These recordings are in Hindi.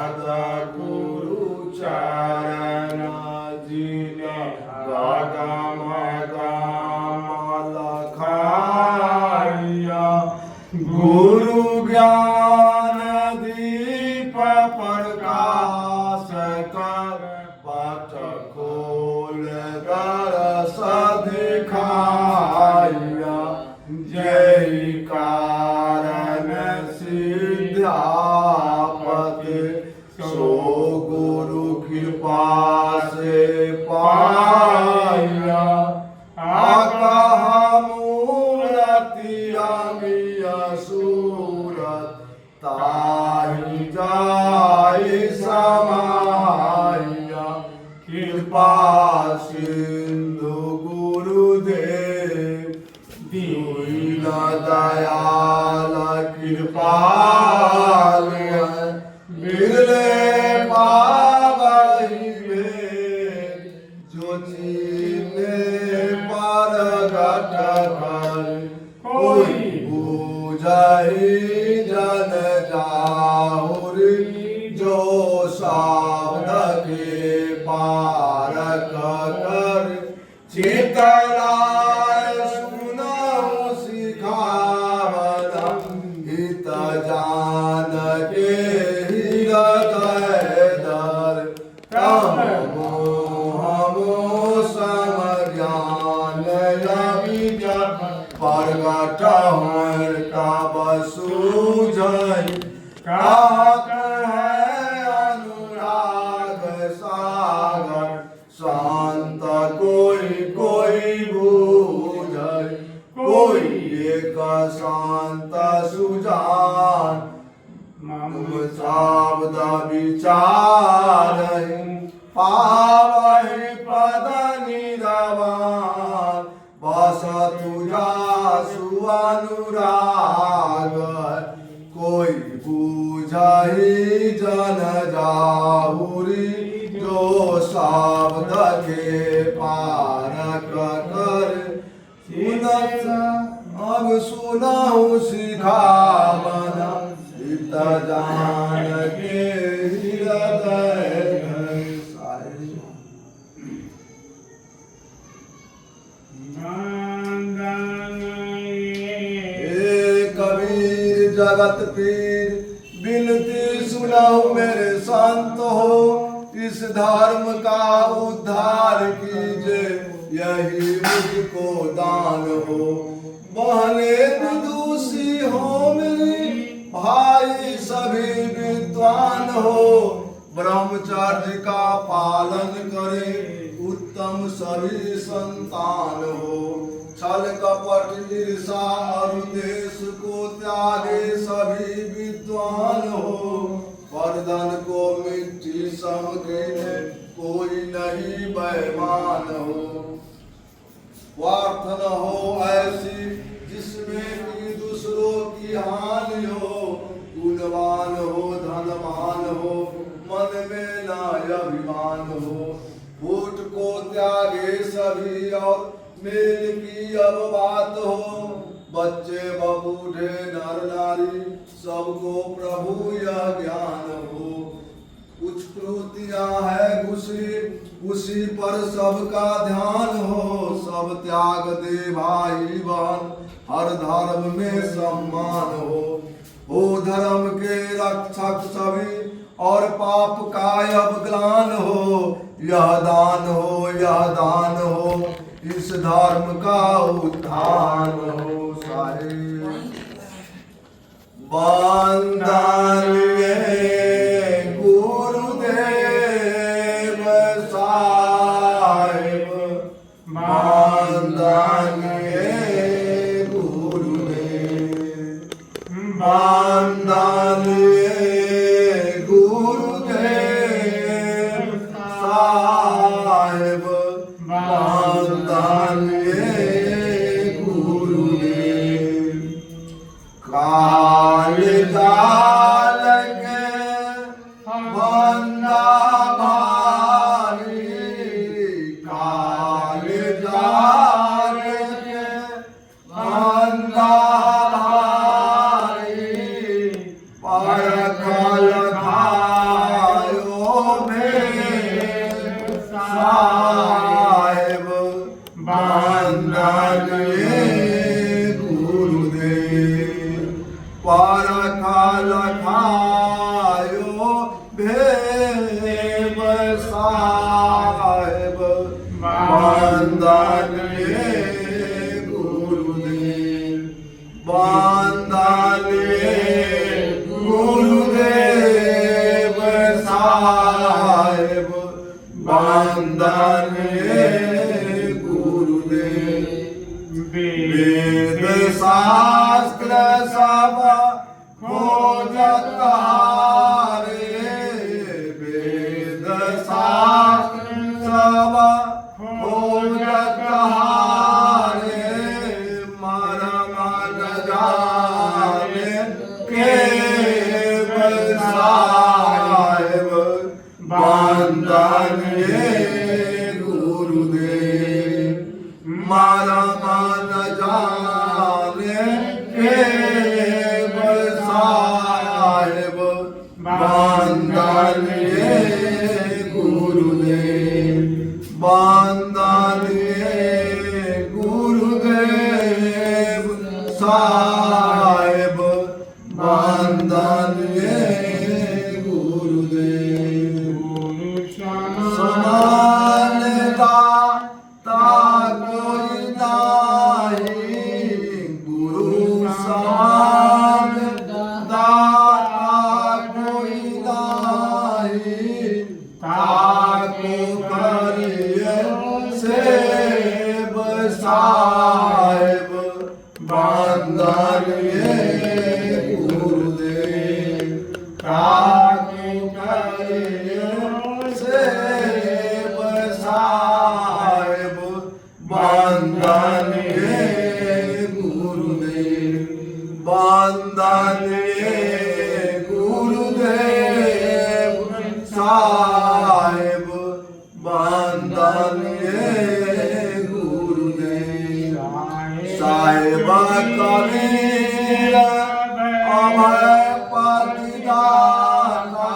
सद्गुरु चरण जिने गगम गमल खाया गुरु ज्ञान दीप प्रकाश कर पट खोल दरस दिखाया जय कारण सिद्धापति सो गुरु कृपा से पाया आकह मूर्ति अमिय सूरत ताहि जाय समाया कृपा सिंधु गुरुदेव दीन दयाल कृपाल बिरले पावहि में जो चीने पर घट कर कोई बूझहि जन जाहुरी जो शब्द के पारक कर चितलाय सुनहु सिखावन हित जान के हृदय दर तम मोह सम ज्ञान अविद्या प्रगट होय तब सूझै कहत है अनुराग सागर शांत कोई कोई बूझै कोई एक शांत सुजान मम शब्द विचार पावहि पद निरवान बस तुझा सुअनुराग कोई बूझहि जन जाहुरी जो शब्द के पारक कर अब सुनहु सिखावन हित जान के हृदय कबीर जगत पीर बिनती सुनाओ मेरे संत हो इस धर्म का उद्धार कीजिए यही मुझको दान हो बहने विदुषी हो मेरी भाई सभी विद्वान हो ब्रह्मचर्य का पालन करे उत्तम सभी संतान हो छल कपट ईर्षा और देश को त्यागे सभी विद्वान हो वरदान को मिट्टी समझे कोई नहीं बेईमान हो स्वार्थ न हो ऐसी जिसमें कि दूसरों की हानि हो गुणवान हो धनवान हो मन में न अभिमान हो फूट को त्यागे सभी और मेल की अब बात हो बच्चे बूढ़े नर नारी सबको प्रभु यह ज्ञान हो कुछ कृतियां है उसी पर सबका ध्यान हो सब त्याग दे भाई बहन हर धर्म में सम्मान हो धर्म के रक्षक सभी और पाप का अब ग्लान हो यह दान हो इस धर्म का उत्थान हो सारे बंदन गुरुदेव साहिब बंदन गुरुदेव बंदन गुरुदेव साहिब बंदन गुरुदेव काल जाल के बंदा भारी काल जाल के बांधालिए गुरुदेव परखा लखायो भेव साहेब बांधालिए गुरुदेव बांधालिए गुरुदेव साहेब बांधालिए वेद शास्त्र सब खोजत हारे वेद शास्त्र सब खोजत हारे मरम न जाने केवल साहेब बांधालिए गुरुदेव मरम न जाने केवल साहेब बांधालिए गुरुदेव बांधालिए गुरुदेव साहेब बांधालिए गुरुदेव समानता कोई नहीं गुरु समान दाता कोई नहीं ताको करिए सेब साहेब बांधालिए गुरुदेव ताको करिए सेब साहेब बांधालिए गुरुदेव बांधालिए गुरुदेव साहेब बांधालिए गुरुदेव साहेब कबीर अभय पतिदाता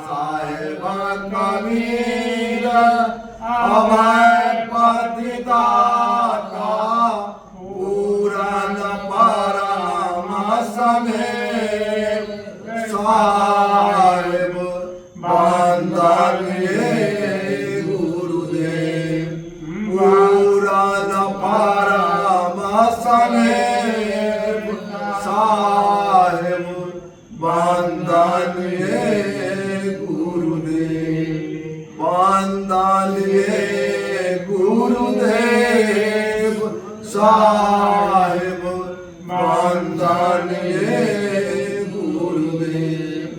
साहेब कबीर अभय पतिदाता पूरन परम समेत साहेब बांधालिए गुरुदेव पूरन परम समेत साहेब बांधालिए गुरुदेव बांधालिए गुरुदेव साहेब बांधालिए गुरुदेव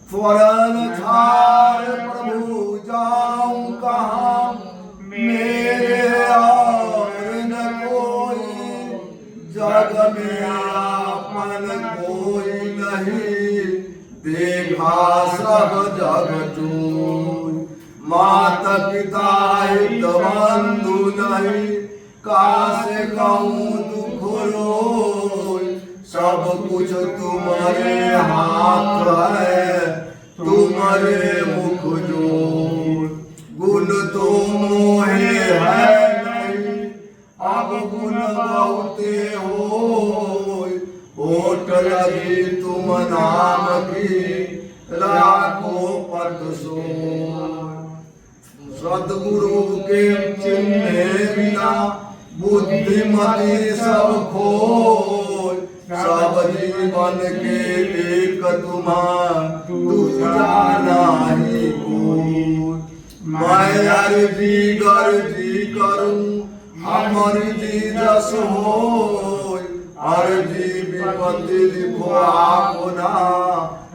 फौरन छाड़ प्रभु जाऊं कहाँ मेरे और न कोई जग में आपन कोई नहीं देखा सब जग चोर माता पिता हित बंधु नहीं कासे कहूँ दुख रोय सब कुछ तुम्हारे हाथ है तुम्हारे मुख जोर गुण तो मोहे है नहीं अब गुण बहुते होठ लगी तुम नाम की लाखों पद सो सदगुरु के चिन्ह बिना बुद्धिमती सब खोय सब जीवन के एक दूजा नहीं कोई मैं अर्जी करूं हमर जी जस होय अर्जी विपत्ति लिखो आपना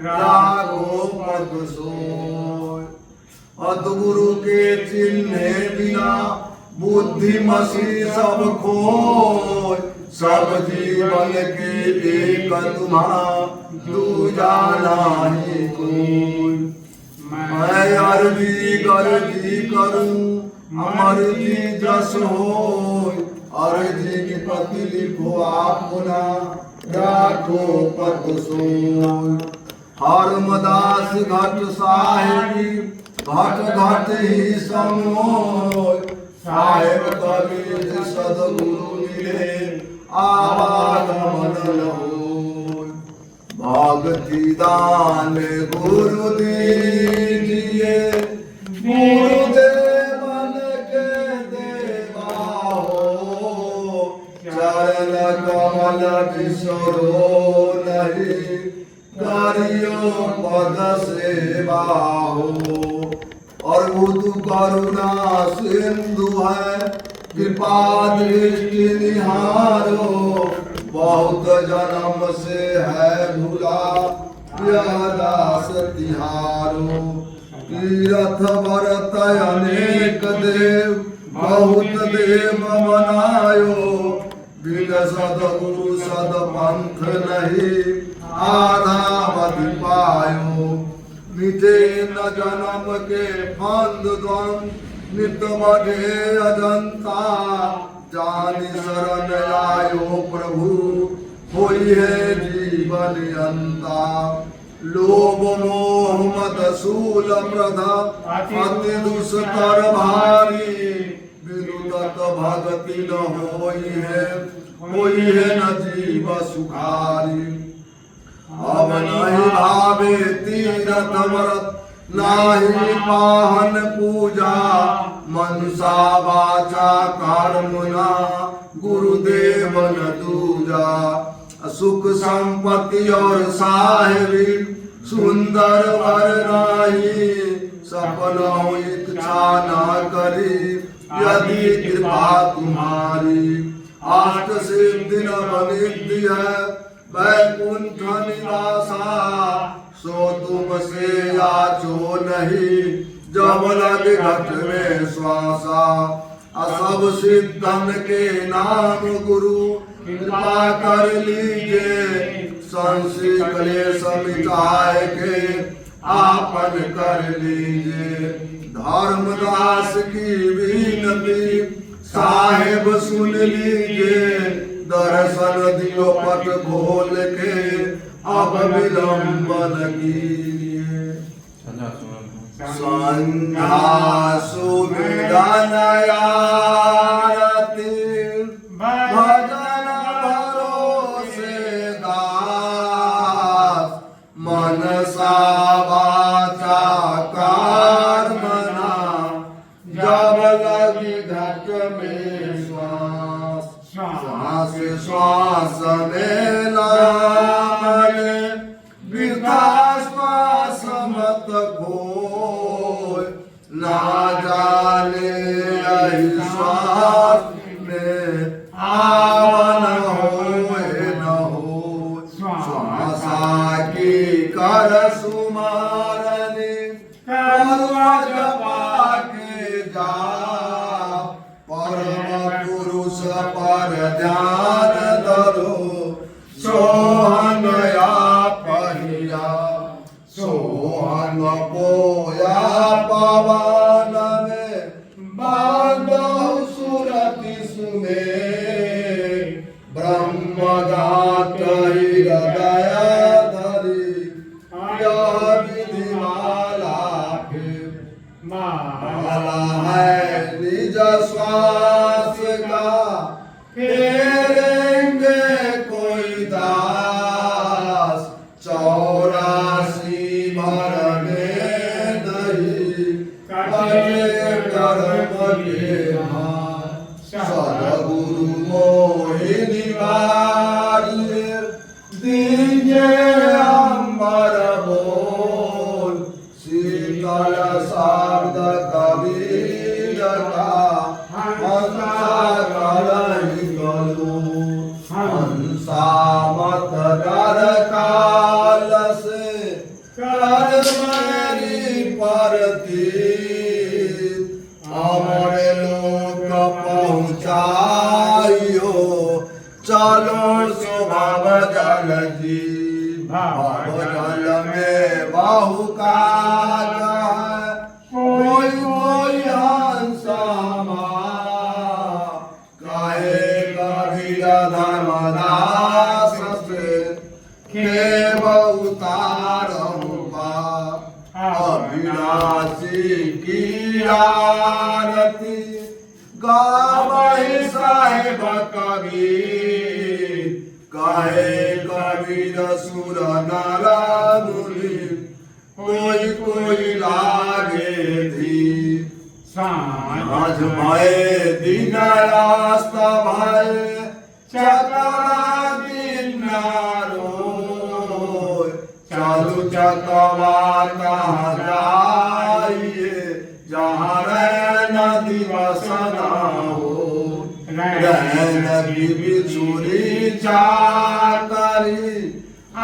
रागो पद सोय अदगुरु के चिन्ह बिना बुद्धिमती सब खोय सब जीवन के एक दूजा नहीं कोई मैं अर्जी करूं अमर जी जस होय अर्जी विपत्ति लिखो आपना राखो पद सोय हरमदास घट साहिबी घट घट ही समोय साहेब कबीर सदगुरु मिले आवागमन होय। भक्ति दान गुरु दीजिए गुरुदेवन के देवा हो। चरण कमल बिसरो नहीं करियो पद सेवा हो। और बुधु करुणा सिंधु है कृपा दृष्टि निहारो। बहुत जन्म से है भूला यह दास तिहारो। तीरथ व्रत अनेक देव बहुत देव मनायो। बिन सदगुरु सदपंथ नहीं आधावधि पायो। मिटे न जन्म के फंद द्वंद नित बढ़े अजंता। जानि शरण आयो प्रभु होई है जीवन अंता। लोभ मोह मद सूल प्रधा अति दुष्कर भारी। विनुतत भगति न होई है न जीव सुखारी। अब नहीं भावे तीरथ व्रत नाही पाहन पूजा। मनसा वाचा कर्मणा गुरुदेव न दूजा। सुख संपत्ति और साहेबी सुंदर वर नाही। सपना इच्छा न करी यदि कृपा तुम्हारी। अष्ट सिद्धि नवनिधि है वैकुंठ निवासा। सो तुम से याचो नहीं जब लगे घट में श्वासा। असब सिद्धन के नाम गुरु कृपा कर लीजिए। संशय क्लेश मिटाए के आपन कर लीजिए। धर्मदास की विनती साहेब सुन लीजिए। दर्शन दियो पट खोल के अब विलंबन कीजिए। संध्या सुमिरन आरती भजन भरोसे दास। मनसा वाचा कर्मणा जब लगी घट में श्वास। श्वास श्वास में लागे वृथा श्वास मत खोय। ना जाने यही श्वास में आवन होए न हो। श्वासा की कर सुमारनी करवा जपा के जा। परम पुरुष पर ध्यान धरो सोहन पहिया। सोहन पोया पवन में बांधो सुरति सुमे। ब्रह्म गात हृदय धरी यह विधि माला माला है निज श्वास का। फेरेंगे कोई दास 84 भरने नहीं करे कर्म के हाथ। सदगुरु मोहि निवारिए दीजिए अम्बर बोल। शीतल शब्द कबीर का हंसा करहि कलो। हंसा मत डर काल से कर मेरी परती। अमर लोक पहुँचाइयो चलो स्वभाव जल जी। भाव जल में बहु काज है कोई कोई हंसामा। कहे कबीर धर्मदास से के उतार अविनाशी आरती गावहि साहेब कबीर कहे कबीर सुर नर मुनि कोई कोई लागे थी साँझ भये दिन रास्त भये चकवा दिन रोय चालू चकवा कहाँ जाइए जहाँ नदी वसना हो नदी बिछुरी चाकरी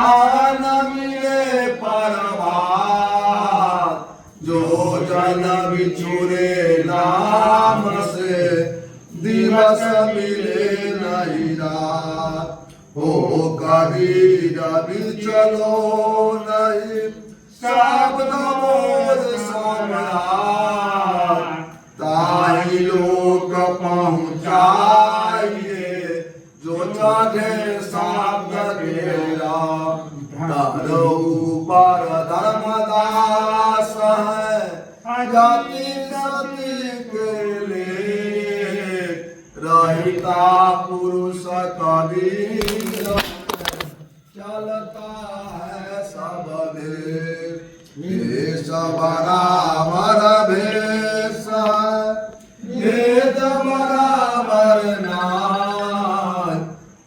आन मिले परभात जो जन बिछुरे नाम से दिवस मिले नहीं रात हो कबीर बिचलो नहीं शब्द मोर सम्राट ताहि लोक पहुँचाइए जो चढ़े शब्द घेरा पर धर्मदास है जाति सती के लिए रहता पुरुष कबीर चलता है सब भेष बराबर भेष भेद बराबर नाय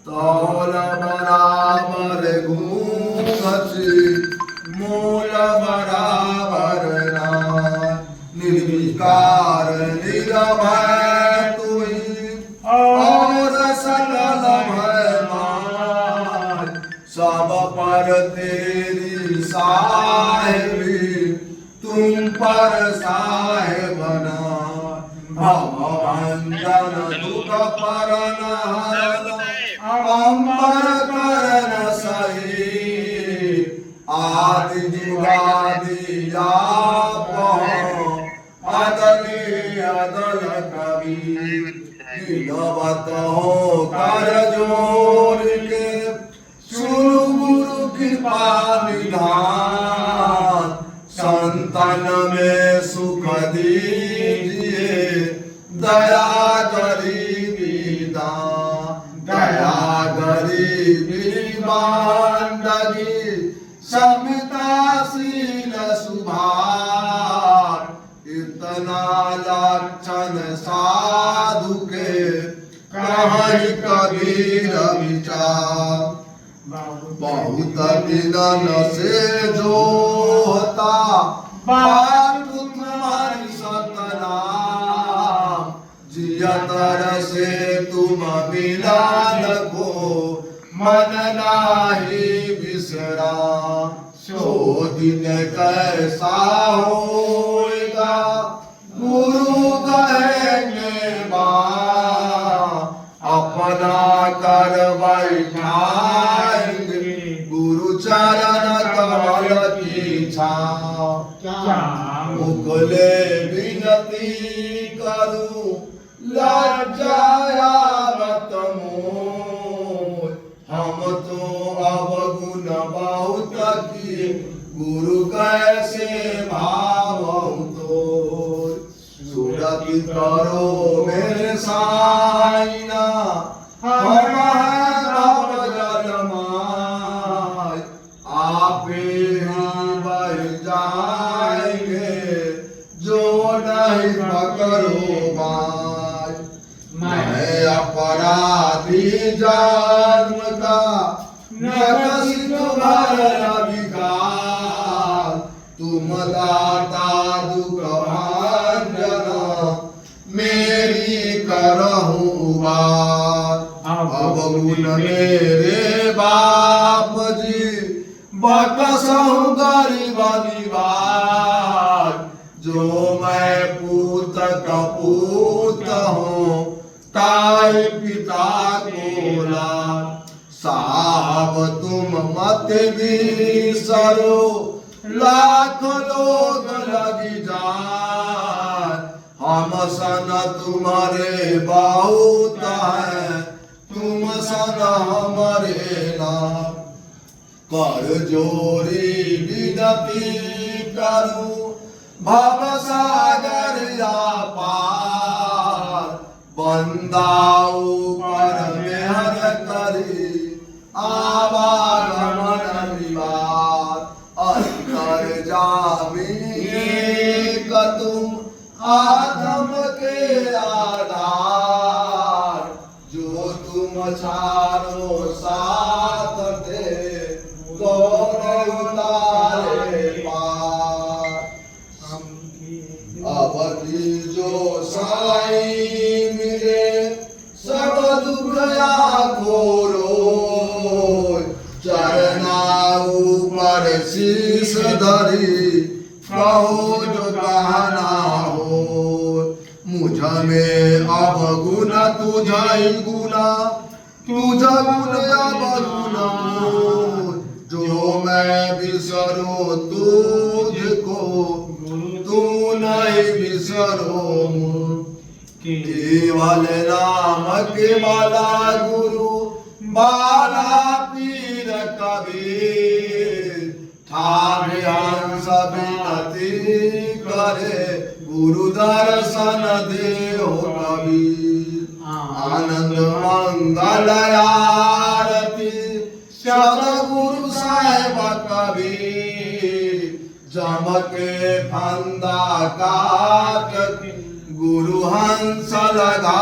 तौल बराबर घूंघट मूल बराबर नाय निर्विकार निरभय तुई और सकल भय माय सब पर तेरी साहेबी तुम पर साहेब ना भवभंजन दुख पर अंबर करन सही आदि जुगादि आप अदली अदल कबीर दिलवत हो कर जोर के सुनु गुरु कृपा निधान संतन में सुख दीजिए दया गरीबी दान दया गरीबी बांधगी समताशील सुभार इतना लक्षण साधु के कहीं कबीर विचार बहुत विनन से जो होता बात तुम्हारी सतना जियतर से तुम मिलान को मन नाही बिसरा सो दिन कैसा होगा गुरु कहेंगे बा अपना कर बैठाएंगे गुरु चरण कमल की छाँव मुकुले विनती करूं लज्जायावत मोय हम तो अवगुण बहुत किए गुरु कैसे भावं तो सुरति करो मेरे साईना हम भव जलमाय आपे ही बह जाएंगे जो नहीं पकड़ो माय मैं अपराधी जन्म का नकसित भर विकार तुम दाता दुख भांजना मेरी करहूँ बात अब गुण मेरे बाप जी बकसहूँ गरीब निवाज जो मैं पूत कपूत हूँ ताई पिता को लाज साहब तुम मत भी सरो लाख लोग लगी जाए हम सन तुम्हारे बहुत है तुम सन हमारे नाम कर जोरी विनती करूं भव सागर या पार बंदा ऊपर मेहर करी आवागमन विवाद अंतर जामिए तुम आदम के आधार जो तुम चारों साथ थे दोनों उतारे पार अब जो साई मिले सब दुख या खोरो चरना ऊपर शीश धरी कहो जो कहना हो मुझ में अब गुण तुझा ही गुना तुझा गुण अब गुण जो मैं बिसरो तुझको तू नहीं बिसरो केवल नाम के माला गुरु बाला पीर कबीर ठावे हंस विनती करे गुरु दर्शन दे हो कबीर आनंद मंगल आरती सतगुरु साहेब कबीर जमके फंदा काट गुरु हंस लगा